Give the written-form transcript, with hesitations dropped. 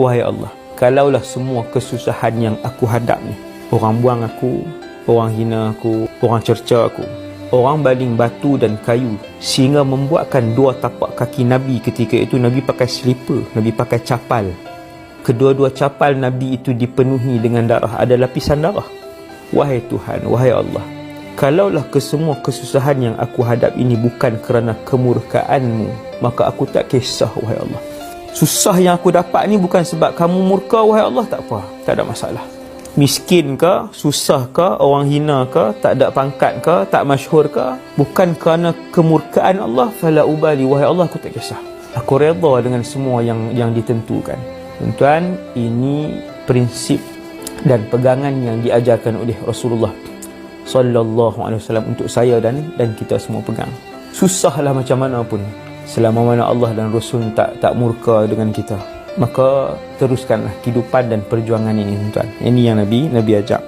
Wahai Allah, kalaulah semua kesusahan yang aku hadap ni, orang buang aku, orang hina aku, orang cerca aku, orang baling batu dan kayu sehingga membuatkan dua tapak kaki Nabi ketika itu, Nabi pakai slipper, Nabi pakai capal. Kedua-dua capal Nabi itu dipenuhi dengan darah, ada lapisan darah. Wahai Tuhan, wahai Allah, kalaulah kesemua kesusahan yang aku hadap ini bukan kerana kemurkaan-Mu, maka aku tak kisah, wahai Allah. Susah yang aku dapat ni bukan sebab kamu murka, wahai Allah, tak apa, tak ada masalah. Miskin ke, susah ke, orang hina ke, tak ada pangkat ke, tak masyhur ke, bukan kerana kemurkaan Allah, fala ubali, wahai Allah, aku tak kisah. Aku redha dengan semua yang ditentukan. Tuan-tuan, ini prinsip dan pegangan yang diajarkan oleh Rasulullah sallallahu alaihi wasallam untuk saya dan kita semua pegang. Susahlah macam mana pun, selama mana Allah dan Rasul tak murka dengan kita, maka teruskanlah kehidupan dan perjuangan ini, tuan. Ini yang Nabi ajak.